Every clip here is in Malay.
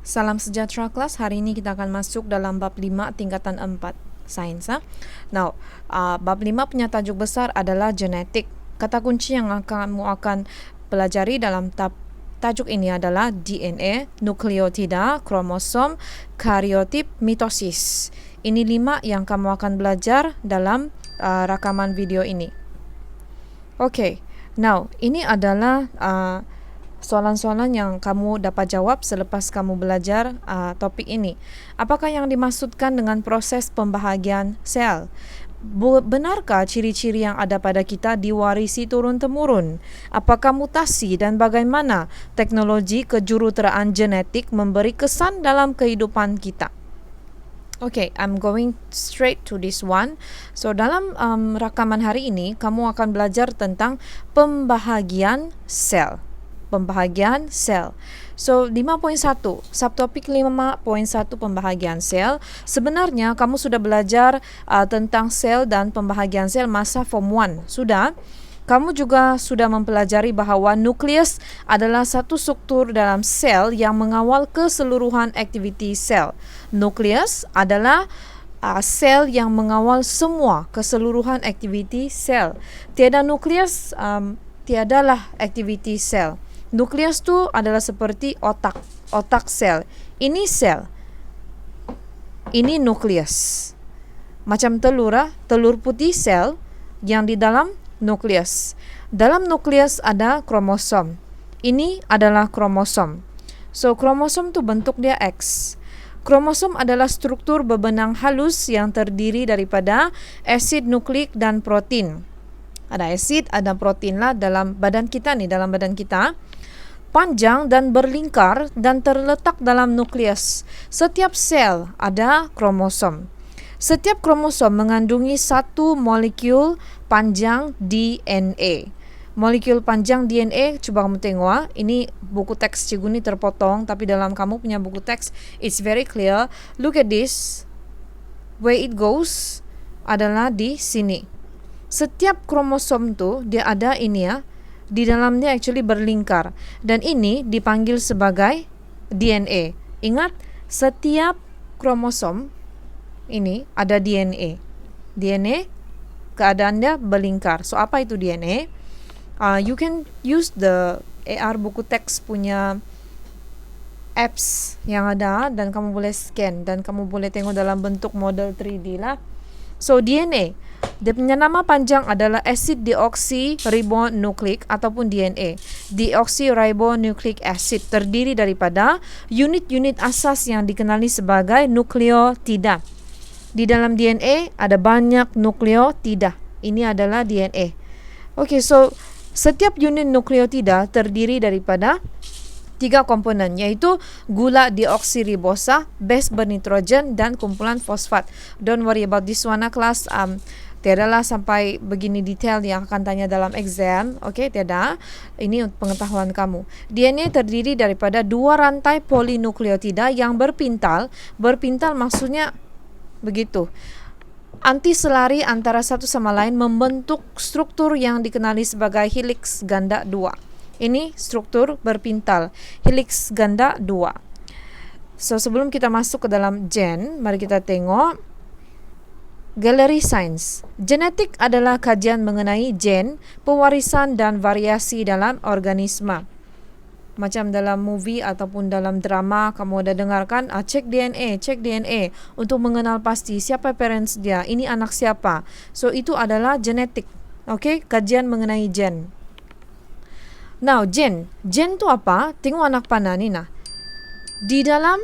Salam sejahtera kelas, hari ini kita akan masuk dalam bab 5 tingkatan 4 sains. Now, bab 5 punya tajuk besar adalah genetik. Kata kunci yang kamu akan pelajari dalam tajuk ini adalah DNA, nukleotida, kromosom, kariotip, mitosis. Ini 5 yang kamu akan belajar dalam rakaman video ini. Okay, now ini adalah soalan-soalan yang kamu dapat jawab selepas kamu belajar topik ini. Apakah yang dimaksudkan dengan proses pembahagian sel? Benarkah ciri-ciri yang ada pada kita diwarisi turun-temurun? Apakah mutasi dan bagaimana teknologi kejuruteraan genetik memberi kesan dalam kehidupan kita? Okay, I'm going straight to this one. So, dalam rakaman hari ini, kamu akan belajar tentang pembahagian sel. Pembahagian sel. So 5.1 subtopik 5.1 pembahagian sel. Sebenarnya kamu sudah belajar tentang sel dan pembahagian sel masa form 1. Sudah. Kamu juga sudah mempelajari bahwa nukleus adalah satu struktur dalam sel yang mengawal keseluruhan aktiviti sel. Nukleus adalah sel yang mengawal semua keseluruhan aktiviti sel. Tiada nukleus, tiadalah aktiviti sel. Nukleus tu adalah seperti otak sel. Ini sel. Ini nukleus. Macam telur putih sel yang di dalam nukleus. Dalam nukleus ada kromosom. Ini adalah kromosom. So, kromosom tu bentuk dia X. Kromosom adalah struktur bebenang halus yang terdiri daripada asid nukleik dan protein. Ada asid, ada protein lah dalam badan kita ni, dalam badan kita. Panjang dan berlingkar dan terletak dalam nukleus. Setiap sel ada kromosom. Setiap kromosom mengandungi satu molekul panjang DNA. Molekul panjang DNA, coba kamu tengok. Ini buku teks cikgu ni terpotong, tapi dalam kamu punya buku teks, it's very clear. Look at this. Where it goes adalah di sini. Setiap kromosom tu dia ada ini ya. Di dalamnya actually berlingkar. Dan ini dipanggil sebagai DNA. Ingat, setiap kromosom ini ada DNA. DNA keadaannya berlingkar. So, apa itu DNA? You can use the AR buku teks punya apps yang ada dan kamu boleh scan dan kamu boleh tengok dalam bentuk model 3D lah. So, DNA, dia punya nama panjang adalah acid deoxyribonucleic ataupun DNA. Deoxyribonucleic acid terdiri daripada unit-unit asas yang dikenali sebagai nukleotida. Di dalam DNA ada banyak nukleotida. Ini adalah DNA. Okay, so setiap unit nukleotida terdiri daripada 3 komponen, yaitu gula deoksiribosa, base bernitrogen dan kumpulan fosfat. Don't worry about this one kelas. Tiadalah sampai begini detail yang akan tanya dalam exam. Okay, tiada. Ini untuk pengetahuan kamu. DNA terdiri daripada 2 rantai polinukleotida yang berpintal. Berpintal maksudnya begitu. Antiselari antara satu sama lain membentuk struktur yang dikenali sebagai helix ganda 2. Ini struktur berpintal, helix ganda 2. So, sebelum kita masuk ke dalam gen, mari kita tengok galeri sains. Genetik adalah kajian mengenai gen, pewarisan dan variasi dalam organisma. Macam dalam movie ataupun dalam drama, kamu ada dengarkan, cek DNA untuk mengenal pasti siapa parents dia, ini anak siapa. So, itu adalah genetik. Okay, kajian mengenai gen. Now, gen tu apa? Tengok anak panah ni nah. Di dalam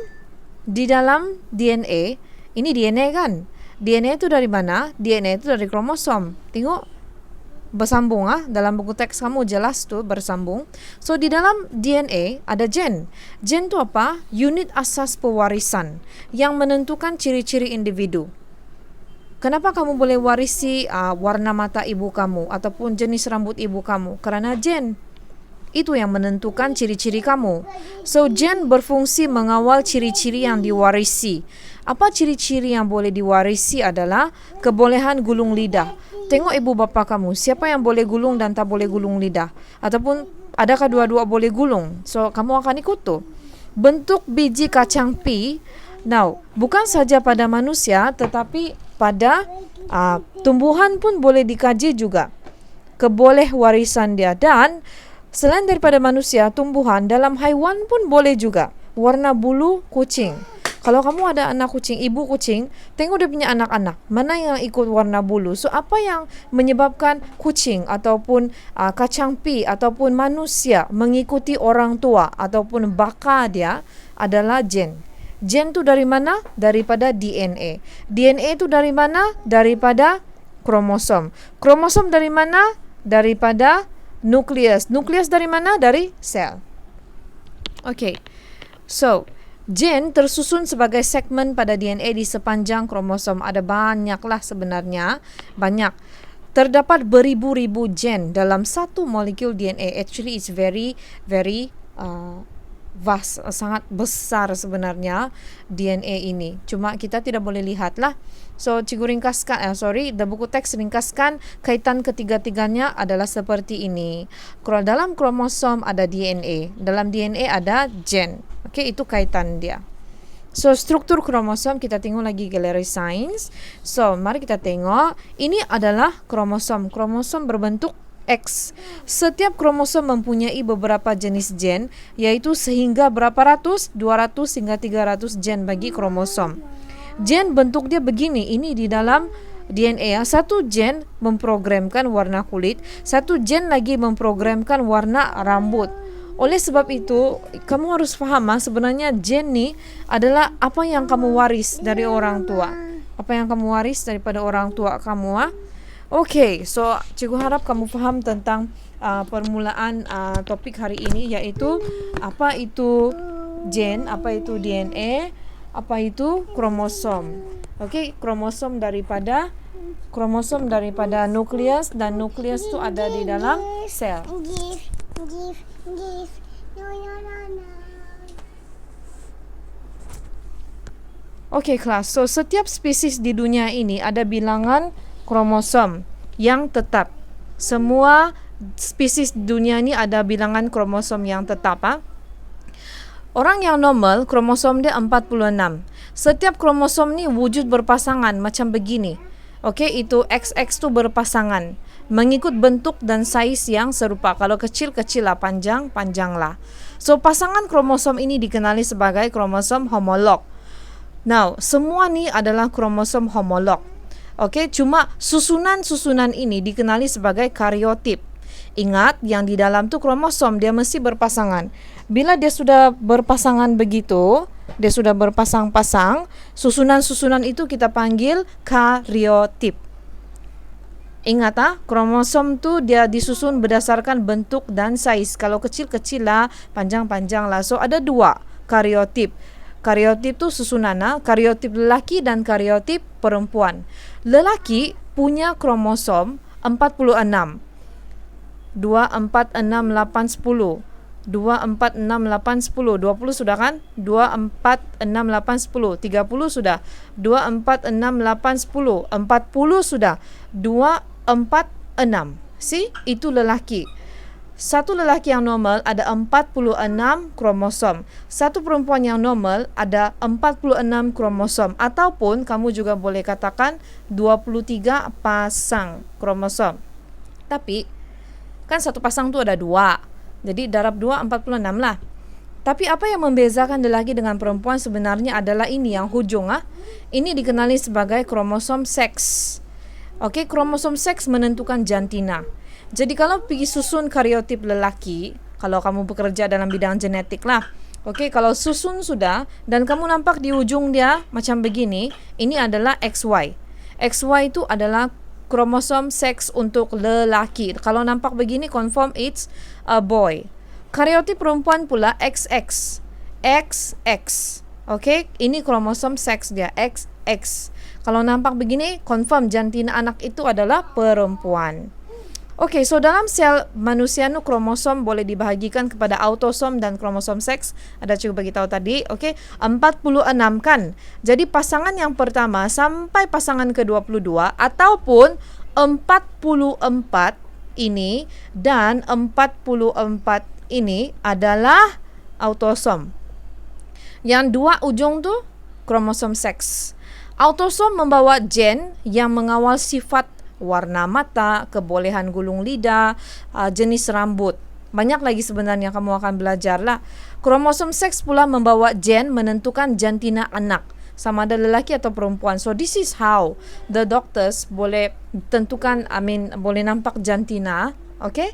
DNA, ini DNA kan? DNA itu dari mana? DNA itu dari kromosom. Tengok bersambung dalam buku teks kamu jelas tu bersambung. So, di dalam DNA ada gen. Gen tu apa? Unit asas pewarisan yang menentukan ciri-ciri individu. Kenapa kamu boleh warisi warna mata ibu kamu ataupun jenis rambut ibu kamu? Karena gen. Itu yang menentukan ciri-ciri kamu. So, gen berfungsi mengawal ciri-ciri yang diwarisi. Apa ciri-ciri yang boleh diwarisi adalah kebolehan gulung lidah. Tengok ibu bapa kamu, siapa yang boleh gulung dan tak boleh gulung lidah? Ataupun adakah dua-dua boleh gulung? So, kamu akan ikut tu. bentuk biji kacang pea. Now, bukan saja pada manusia tetapi pada tumbuhan pun boleh dikaji juga keboleh warisan dia. Dan selain daripada manusia, tumbuhan, dalam haiwan pun boleh juga. Warna bulu kucing. Kalau kamu ada anak kucing, ibu kucing, tengok dia punya anak-anak, mana yang ikut warna bulu. So, apa yang menyebabkan kucing ataupun kacang pea ataupun manusia mengikuti orang tua ataupun baka dia adalah gen. Gen tu dari mana? Daripada DNA. DNA tu dari mana? Daripada kromosom. Kromosom dari mana? Daripada nukleus. Nukleus dari mana? Dari sel. Okay. So, gen tersusun sebagai segmen pada DNA di sepanjang kromosom. Ada banyaklah sebenarnya. Banyak. Terdapat beribu-ribu gen dalam satu molekul DNA. Actually, it's very, very vast, sangat besar sebenarnya DNA ini. Cuma kita tidak boleh lihat lah. So, cikgu ringkaskan, the buku teks ringkaskan kaitan ketiga-tiganya adalah seperti ini. Kalau dalam kromosom ada DNA, dalam DNA ada gen. Okay, itu kaitan dia. So, struktur kromosom kita tengok lagi galeri sains. So, mari kita tengok. Ini adalah kromosom. Kromosom berbentuk X. Setiap kromosom mempunyai beberapa jenis gen, yaitu sehingga berapa ratus? 200 hingga 300 gen bagi kromosom. Gen bentuk dia begini. Ini di dalam DNA. Satu gen memprogramkan warna kulit, satu gen lagi memprogramkan warna rambut. Oleh sebab itu, kamu harus faham sebenarnya gen ni adalah apa yang kamu waris dari orang tua. Apa yang kamu waris daripada orang tua kamu. Okay, so cikgu harap kamu faham tentang permulaan topik hari ini, iaitu apa itu gen, apa itu DNA, apa itu kromosom. Okay, kromosom daripada nukleus, dan nukleus tu ada di dalam sel. Okay, kelas. So, setiap spesies di dunia ini ada bilangan kromosom yang tetap. Semua spesies di dunia ini ada bilangan kromosom yang tetap. Orang yang normal, kromosom dia 46. Setiap kromosom ni wujud berpasangan macam begini. Okay, itu XX tu berpasangan mengikut bentuk dan saiz yang serupa. Kalau kecil-kecil lah, panjang-panjang lah. So, pasangan kromosom ini dikenali sebagai kromosom homolog. Now, semua ni adalah kromosom homolog. Okay, cuma susunan-susunan ini dikenali sebagai kariotip. Ingat, yang di dalam tu kromosom dia mesti berpasangan. Bila dia sudah berpasangan begitu, dia sudah berpasang-pasang, susunan-susunan itu kita panggil kariotip. Ingat kromosom tu dia disusun berdasarkan bentuk dan saiz. Kalau kecil-kecil lah, panjang-panjang lah. So, ada dua kariotip. Kariotip tu susunan, kariotip lelaki dan kariotip perempuan. Lelaki punya kromosom 46. 2, 4, 6, 8, 10. 2, 4, 6, 8, 10. 20 sudah kan? 2, 4, 6, 8, 10. 30 sudah. 2, 4, 6, 8, 10. 40 sudah. 2, 4, 6. See? Itu lelaki. Satu lelaki yang normal ada 46 kromosom. Satu perempuan yang normal ada 46 kromosom. Ataupun kamu juga boleh katakan 23 pasang kromosom. Tapi kan satu pasang tu ada 2. Jadi darab 2, 46 lah. Tapi apa yang membezakan lelaki dengan perempuan sebenarnya adalah ini yang hujung. Ini dikenali sebagai kromosom seks. Okey, kromosom seks menentukan jantina. Jadi kalau pergi susun kariotip lelaki, kalau kamu bekerja dalam bidang genetik lah. Okey, kalau susun sudah dan kamu nampak di ujung dia macam begini, ini adalah XY. XY itu adalah kromosom seks untuk lelaki. Kalau nampak begini, confirm it's a boy. Kariotip perempuan pula XX. XX. Okey, ini kromosom seks dia, XX. Kalau nampak begini, confirm jantina anak itu adalah perempuan. Okey, so dalam sel manusia nu kromosom boleh dibahagikan kepada autosom dan kromosom seks. Ada cikgu bagi tahu tadi, okey, 46 kan. Jadi pasangan yang pertama sampai pasangan ke-22 ataupun 44 ini dan 44 ini adalah autosom. Yang dua ujung tu kromosom seks. Autosom membawa gen yang mengawal sifat warna mata, kebolehan gulung lidah, jenis rambut. Banyak lagi sebenarnya kamu akan belajar lah. Kromosom seks pula membawa gen menentukan jantina anak, sama ada lelaki atau perempuan. So this is how the doctors boleh tentukan, boleh nampak jantina. Okay?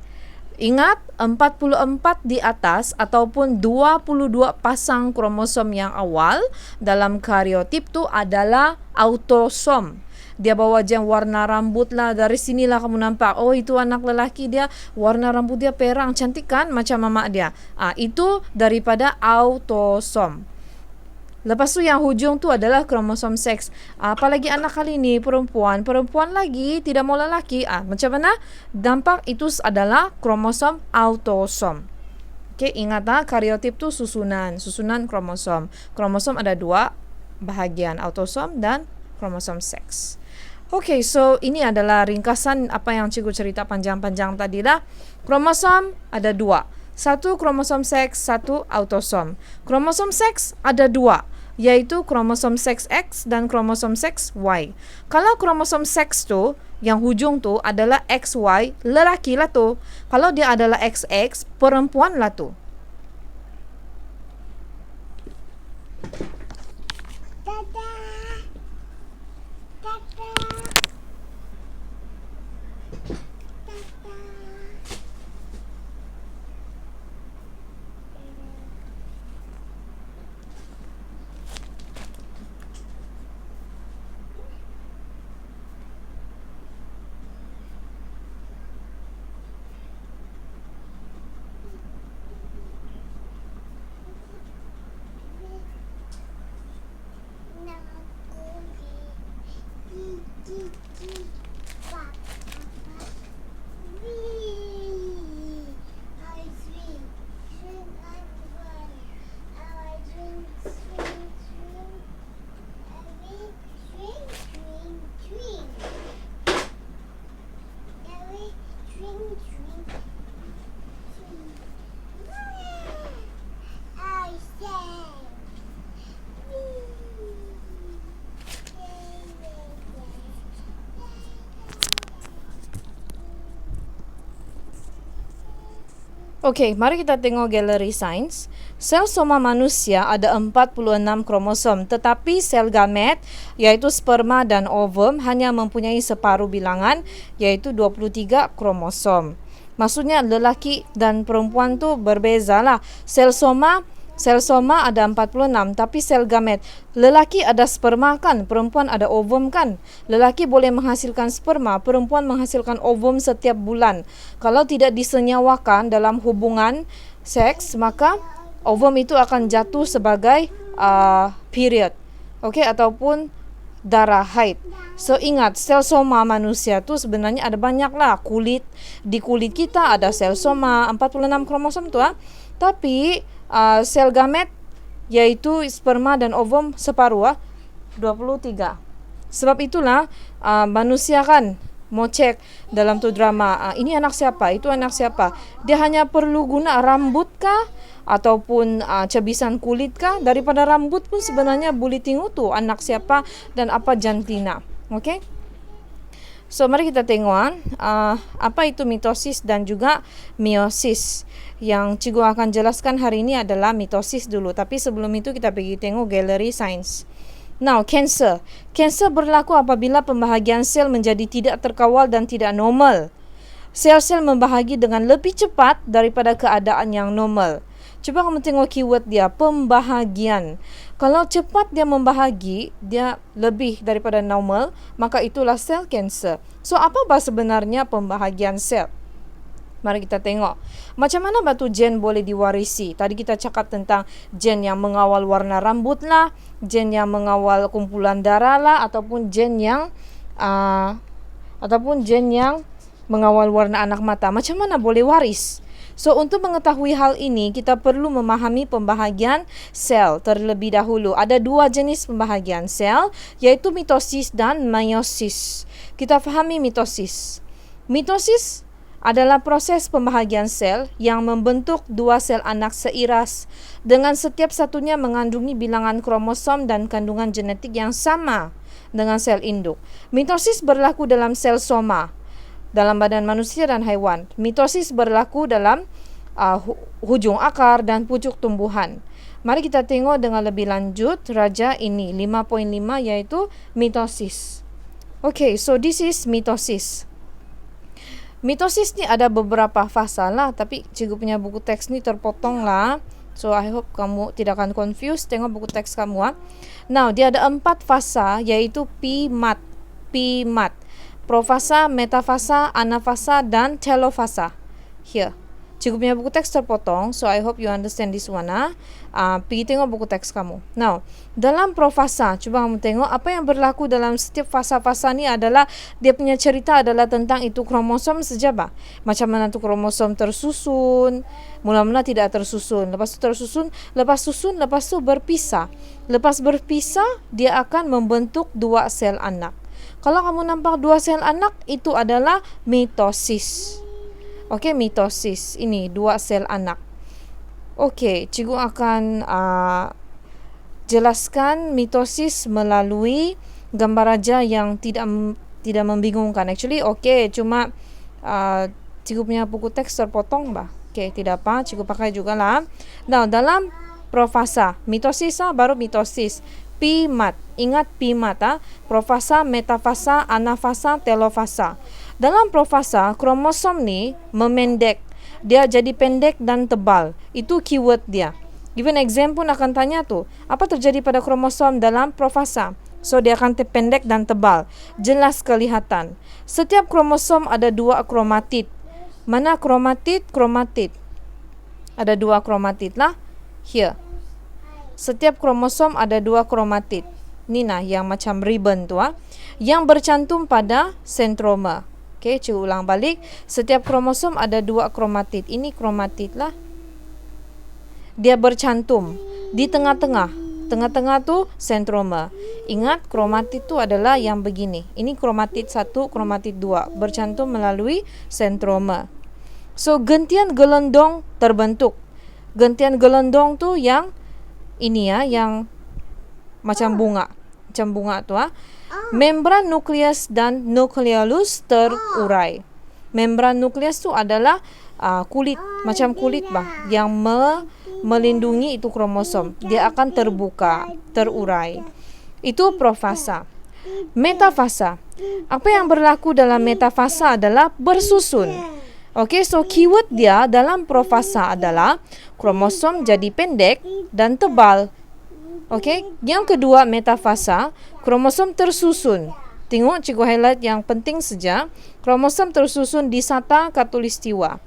Ingat, 44 di atas ataupun 22 pasang kromosom yang awal dalam karyotip tu adalah autosom. Dia bawa gen warna rambut lah. Dari sinilah kamu nampak, oh itu anak lelaki dia, warna rambut dia perang, cantik kan macam mama dia. Itu daripada autosom. Lepas tu yang hujung tu adalah kromosom seks. Apalagi anak kali ni perempuan lagi tidak mau lelaki. Macam mana? Dampak itu adalah kromosom autosom. Okay, ingat karyotip tu susunan kromosom. Kromosom ada dua bahagian, autosom dan kromosom seks. Okay, so ini adalah ringkasan apa yang cikgu cerita panjang-panjang tadi lah. Kromosom ada dua. Satu kromosom seks, satu autosom. Kromosom seks ada dua, yaitu kromosom seks X dan kromosom seks Y. Kalau kromosom seks tu, yang hujung tu adalah XY, lelaki lah tu. Kalau dia adalah XX, perempuan lah tu. Okey, mari kita tengok galeri sains. Sel soma manusia ada 46 kromosom, tetapi sel gamet, iaitu sperma dan ovum, hanya mempunyai separuh bilangan, iaitu 23 kromosom. Maksudnya lelaki dan perempuan tu berbezalah. Sel soma ada 46, tapi sel gamet, lelaki ada sperma kan, perempuan ada ovum kan. Lelaki boleh menghasilkan sperma, perempuan menghasilkan ovum setiap bulan. Kalau tidak disenyawakan dalam hubungan seks, maka ovum itu akan jatuh sebagai period, okey, ataupun darah haid. So ingat, sel soma manusia tu sebenarnya ada banyak lah. Di kulit kita ada sel soma 46 kromosom tu tapi sel gamet, yaitu sperma dan ovum separuh 23. Sebab itulah manusia kan mau cek dalam tu drama, ini anak siapa, itu anak siapa. Dia hanya perlu guna rambut kah ataupun cebisan kulit kah. Daripada rambut pun sebenarnya boleh tengok tu anak siapa dan apa jantina. Okey. So mari kita tengok apa itu mitosis dan juga meiosis. Yang cikgu akan jelaskan hari ini adalah mitosis dulu, tapi sebelum itu kita pergi tengok galeri sains. Now, cancer. Cancer berlaku apabila pembahagian sel menjadi tidak terkawal dan tidak normal. Sel-sel membahagi dengan lebih cepat daripada keadaan yang normal. Cuba kamu tengok keyword dia, pembahagian. Kalau cepat dia membahagi, dia lebih daripada normal, maka itulah sel cancer. So, apa sebenarnya pembahagian sel? Mari kita tengok. Macam mana batu gen boleh diwarisi? Tadi kita cakap tentang gen yang mengawal warna rambut lah, gen yang mengawal kumpulan darah lah, ataupun gen yang mengawal warna anak mata. Macam mana boleh waris? So, untuk mengetahui hal ini, kita perlu memahami pembahagian sel terlebih dahulu. Ada dua jenis pembahagian sel, iaitu mitosis dan meiosis. Kita fahami mitosis. Mitosis adalah proses pembahagian sel yang membentuk dua sel anak seiras dengan setiap satunya mengandungi bilangan kromosom dan kandungan genetik yang sama dengan sel induk. Mitosis berlaku dalam sel soma, dalam badan manusia dan haiwan. Mitosis berlaku dalam hujung akar dan pucuk tumbuhan. Mari kita tengok dengan lebih lanjut raja ini 5.5 yaitu mitosis. Okay, so this is mitosis. Mitosis ni ada beberapa fasa lah, tapi cikgu punya buku teks ni terpotong lah. So I hope kamu tidak akan confuse. Tengok buku teks kamu. Now, dia ada 4 fasa yaitu PMAT. Profasa, metafasa, anafasa dan telofasa. Here. Cikgu punya buku teks terpotong, so I hope you understand this one. Pergi tengok buku teks kamu. Now, dalam profasa, cuba kamu tengok apa yang berlaku dalam setiap fasa-fasa ni adalah dia punya cerita adalah tentang itu kromosom saja bah. Macam mana tu kromosom tersusun, mula-mula tidak tersusun, lepas tu tersusun, lepas tu berpisah. Lepas berpisah, dia akan membentuk dua sel anak. Kalau kamu nampak dua sel anak, itu adalah mitosis. Okey, mitosis. Ini dua sel anak. Okey, cikgu akan jelaskan mitosis melalui gambar raja yang tidak membingungkan. Actually, okey, cuma cikgu punya buku teks terpotong bah. Okey, tidak apa, cikgu pakai jugalah. Nah, dalam profasa, mitosis baru mitosis. PMAT. Ingat PMAT. Profasa, metafasa, anafasa, telofasa. Dalam profasa, kromosom ni memendek. Dia jadi pendek dan tebal. Itu keyword dia. Even exam pun akan tanya tu, apa terjadi pada kromosom dalam profasa? So, dia akan pendek dan tebal. Jelas kelihatan. Setiap kromosom ada dua kromatid. Mana kromatid? Kromatid. Ada dua kromatid lah. Here. Setiap kromosom ada dua kromatid. Ni nah, yang macam ribbon tu. Yang bercantum pada sentroma. Okey, cikgu ulang balik. Setiap kromosom ada dua kromatid. Ini kromatid lah. Dia bercantum di tengah-tengah. Tengah-tengah tu sentroma. Ingat, kromatid tu adalah yang begini. Ini kromatid 1, kromatid 2. Bercantum melalui sentroma. So, gentian gelondong terbentuk. Gentian gelondong tu yang ini yang macam bunga. Macam bunga tu Membran nukleus dan nukleolus terurai. Membran nukleus tu adalah kulit, macam kulit bah, yang melindungi itu kromosom. Dia akan terbuka, terurai. Itu profasa. Metafasa. Apa yang berlaku dalam metafasa adalah bersusun. Okey, so keyword dia dalam profasa adalah kromosom jadi pendek dan tebal. Okey, yang kedua metafasa, kromosom tersusun. Tengok cikgu highlight yang penting saja. Kromosom tersusun di sata katulistiwa.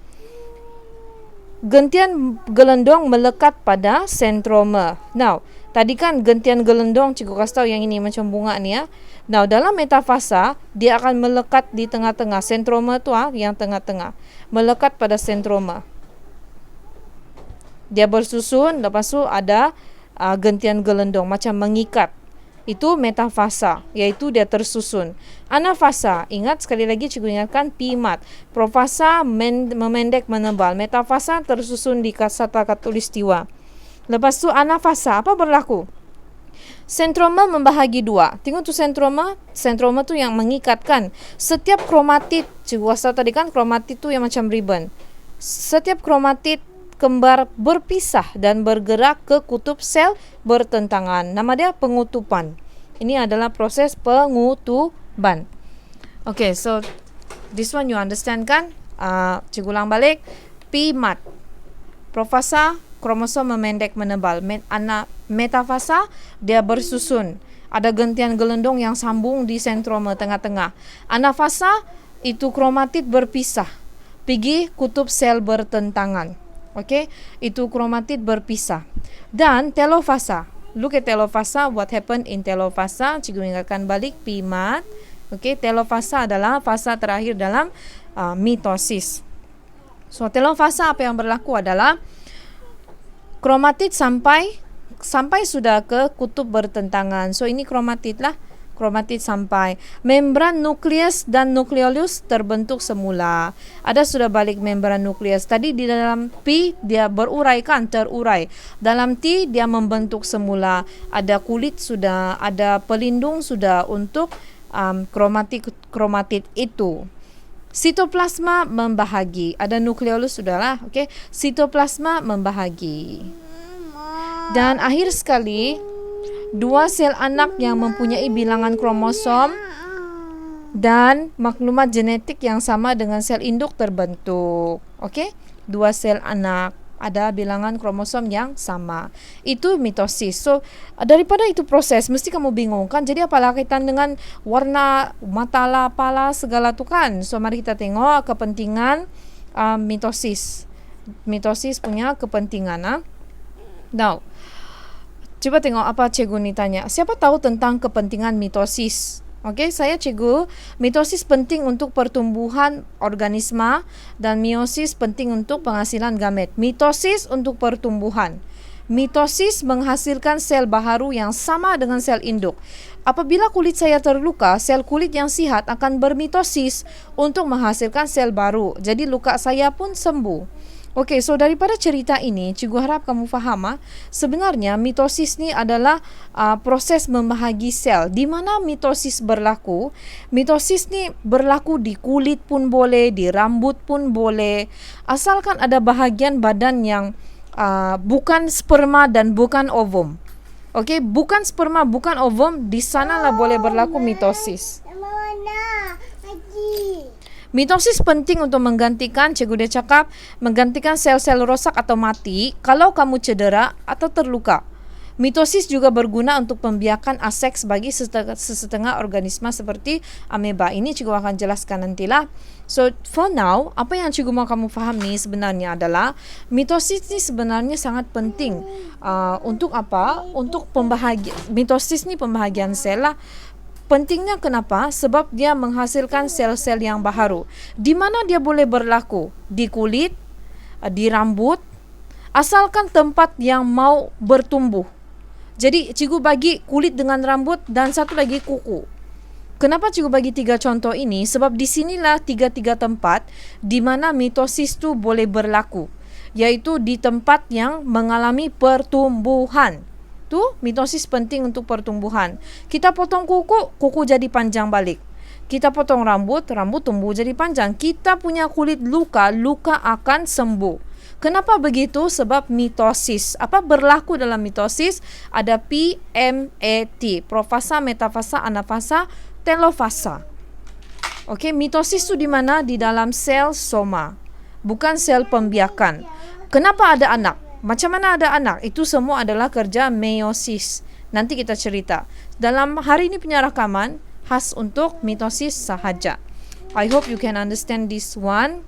Gentian gelendong melekat pada sentroma. Now, tadi kan gentian gelendong cikgu kasih tahu yang ini macam bunga ni Now, dalam metafasa, dia akan melekat di tengah-tengah. Sentroma tu yang tengah-tengah. Melekat pada sentroma. Dia bersusun, lepas tu ada gentian gelendong macam mengikat. Itu metafasa, iaitu dia tersusun. Anafasa, ingat sekali lagi cikgu ingatkan PMAT. Profasa memendek menebal. Metafasa tersusun di sata katulistiwa. Lepas tu anafasa, apa berlaku? Sentroma membahagi dua. Tengok tu sentroma. Sentroma tu yang mengikatkan. Setiap kromatid, cikgu asal tadi kan kromatid tu yang macam ribbon. Setiap kromatid kembar berpisah dan bergerak ke kutub sel bertentangan. Nama dia pengutupan. Ini adalah proses pengutupan. Okay, so this one you understand kan? Cikgu ulang balik. PMAT. Profasa, kromosom memendek menebal. Metafasa, dia bersusun. Ada gentian gelendong yang sambung di sentroma tengah-tengah. Anafasa, itu kromatid berpisah. Pergi kutub sel bertentangan. Okay, itu kromatid berpisah. Dan telofasa. Look at telofasa. What happened in telofasa? Cikgu ingatkan balik PMAT. Okay, telofasa adalah fasa terakhir dalam mitosis. So, telofasa apa yang berlaku adalah kromatid sampai sudah ke kutub bertentangan. So, ini kromatid lah. kromatid sampai membran nukleus dan nukleolus terbentuk semula. Ada sudah balik membran nukleus. Tadi di dalam P dia beruraikan, terurai. Dalam T dia membentuk semula. Ada kulit sudah, ada pelindung sudah untuk kromatid itu. Sitoplasma membahagi. Ada nukleolus sudahlah, okey. Sitoplasma membahagi. Dan akhir sekali, dua sel anak yang mempunyai bilangan kromosom dan maklumat genetik yang sama dengan sel induk terbentuk. Okey? Dua sel anak ada bilangan kromosom yang sama. Itu mitosis. So, daripada itu proses, mesti kamu bingung kan? Jadi apalah kaitan dengan warna mata lah, apalah segala tu kan? So, mari kita tengok kepentingan mitosis. Mitosis punya kepentingan. Now, coba tengok apa cikgu ni tanya. Siapa tahu tentang kepentingan mitosis? Okey, saya cikgu. Mitosis penting untuk pertumbuhan organisma dan meiosis penting untuk penghasilan gamet. Mitosis untuk pertumbuhan. Mitosis menghasilkan sel baharu yang sama dengan sel induk. Apabila kulit saya terluka, sel kulit yang sihat akan bermitosis untuk menghasilkan sel baru. Jadi luka saya pun sembuh. Okey, so daripada cerita ini, cikgu harap kamu faham sebenarnya mitosis ni adalah proses membahagi sel. Di mana mitosis berlaku? Mitosis ni berlaku di kulit pun boleh, di rambut pun boleh. Asalkan ada bahagian badan yang bukan sperma dan bukan ovum. Okey, bukan sperma, bukan ovum, di sanalah boleh berlaku mitosis. Mitosis penting untuk menggantikan, cikgu dia cakap, menggantikan sel-sel rosak atau mati kalau kamu cedera atau terluka. Mitosis juga berguna untuk pembiakan aseks bagi sesetengah organisma seperti ameba. Ini cikgu akan jelaskan nantilah. So, for now, apa yang cikgu mahu kamu faham ni sebenarnya adalah mitosis ni sebenarnya sangat penting. Untuk apa? Untuk mitosis ni pembahagian sel lah. Pentingnya kenapa? Sebab dia menghasilkan sel-sel yang baharu. Di mana dia boleh berlaku? Di kulit, di rambut, asalkan tempat yang mau bertumbuh. Jadi cikgu bagi kulit dengan rambut dan satu lagi kuku. Kenapa cikgu bagi 3 contoh ini? Sebab di sinilah 3 tempat di mana mitosis tu boleh berlaku. Iaitu di tempat yang mengalami pertumbuhan. Tu mitosis penting untuk pertumbuhan. Kita potong kuku, kuku jadi panjang balik. Kita potong rambut, rambut tumbuh jadi panjang. Kita punya kulit luka, luka akan sembuh. Kenapa begitu? Sebab mitosis. Apa berlaku dalam mitosis? Ada PMAT, profasa, metafasa, anafasa, telofasa. Okey, mitosis tu di mana? Di dalam sel soma. Bukan sel pembiakan. Kenapa ada anak? Macam mana ada anak? Itu semua adalah kerja meiosis. Nanti kita cerita. Dalam hari ini punya rakaman khas untuk mitosis sahaja. I hope you can understand this one.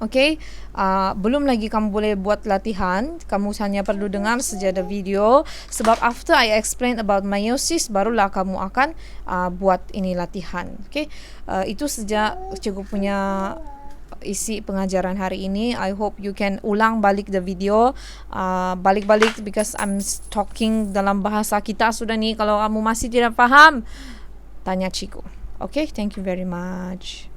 Okay, belum lagi kamu boleh buat latihan. Kamu hanya perlu dengar saja the video. Sebab after I explain about meiosis, barulah kamu akan buat ini latihan. Okay, itu saja cikgu punya isi pengajaran hari ini. I hope you can ulang balik the video, balik-balik because I'm talking dalam bahasa kita sudah ni. Kalau kamu masih tidak faham, tanya cikgu. Okay, thank you very much.